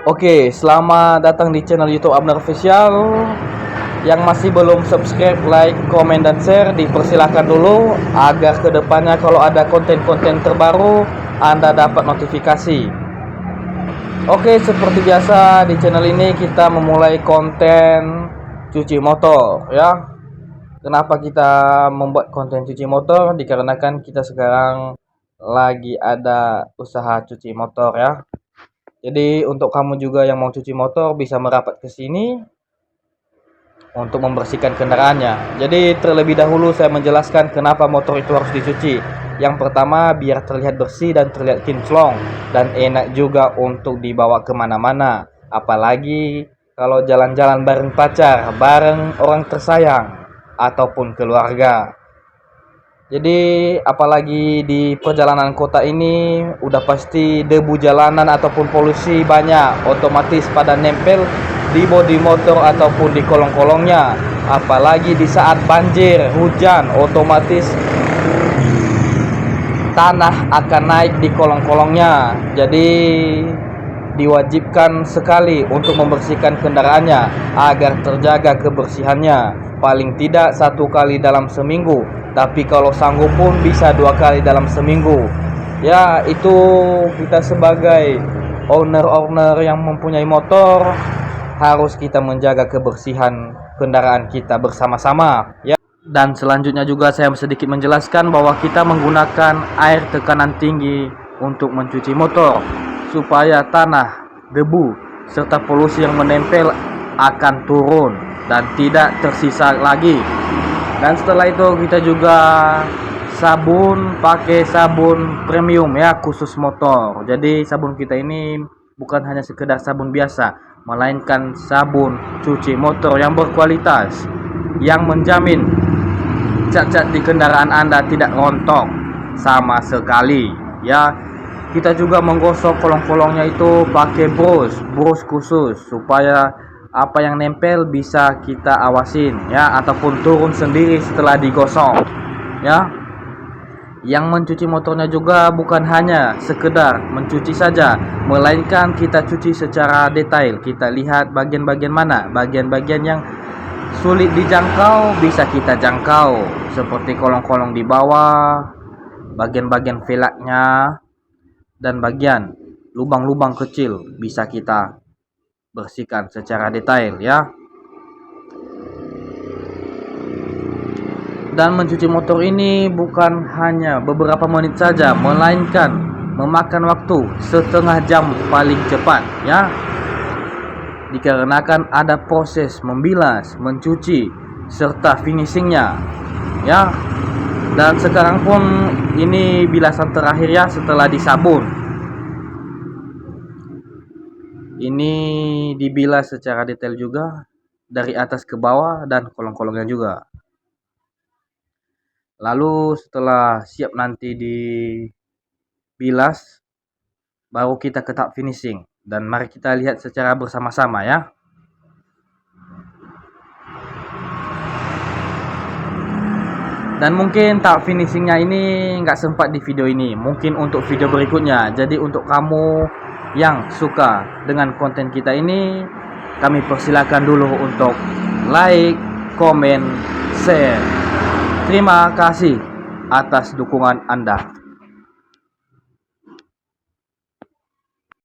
Oke, selamat datang di channel YouTube Abner Official. Yang masih belum subscribe, like, komen, dan share, dipersilakan dulu agar kedepannya kalau ada konten-konten terbaru Anda dapat notifikasi. Oke, seperti biasa di channel ini kita memulai konten cuci motor ya. Kenapa kita membuat konten cuci motor? Dikarenakan kita sekarang lagi ada usaha cuci motor ya. Jadi untuk kamu juga yang mau cuci motor bisa merapat ke sini untuk membersihkan kendaraannya. Jadi terlebih dahulu saya menjelaskan kenapa motor itu harus dicuci. Yang pertama biar terlihat bersih dan terlihat kinclong dan enak juga untuk dibawa kemana-mana. Apalagi kalau jalan-jalan bareng pacar, bareng orang tersayang ataupun keluarga. Jadi apalagi di perjalanan kota ini udah pasti debu jalanan ataupun polusi banyak, otomatis pada nempel di bodi motor ataupun di kolong-kolongnya. Apalagi di saat banjir, hujan, otomatis tanah akan naik di kolong-kolongnya. Jadi diwajibkan sekali untuk membersihkan kendaraannya agar terjaga kebersihannya. Paling tidak 1 kali dalam seminggu, tapi kalau sanggup pun bisa 2 kali dalam seminggu. Ya, itu kita sebagai owner yang mempunyai motor harus kita menjaga kebersihan kendaraan kita bersama-sama ya. Dan selanjutnya juga saya sedikit menjelaskan bahwa kita menggunakan air tekanan tinggi untuk mencuci motor supaya tanah, debu, serta polusi yang menempel akan turun dan tidak tersisa lagi. Dan setelah itu kita juga pakai sabun premium ya, khusus motor. Jadi sabun kita ini bukan hanya sekedar sabun biasa, melainkan sabun cuci motor yang berkualitas, yang menjamin cat-cat di kendaraan Anda tidak rontok sama sekali ya. Kita juga menggosok kolong-kolongnya itu pakai brush khusus supaya apa yang nempel bisa kita awasin ya, ataupun turun sendiri setelah digosok ya. Yang mencuci motornya juga bukan hanya sekedar mencuci saja, melainkan kita cuci secara detail. Kita lihat bagian-bagian mana, bagian-bagian yang sulit dijangkau bisa kita jangkau, seperti kolong-kolong di bawah, bagian-bagian velgnya, dan bagian lubang-lubang kecil bisa kita bersihkan secara detail ya. Dan mencuci motor ini bukan hanya beberapa menit saja, melainkan memakan waktu setengah jam paling cepat ya. Dikarenakan ada proses membilas, mencuci, serta finishingnya ya. Dan sekarang pun ini bilasan terakhir ya setelah disabun. Ini dibilas secara detail juga dari atas ke bawah dan kolong-kolongnya juga. Lalu setelah siap nanti dibilas, baru kita ke tahap finishing. Dan mari kita lihat secara bersama-sama ya. Dan mungkin tahap finishingnya ini nggak sempat di video ini, mungkin untuk video berikutnya. Jadi untuk kamu yang suka dengan konten kita ini, kami persilakan dulu untuk like, komen, share. Terima kasih atas dukungan Anda.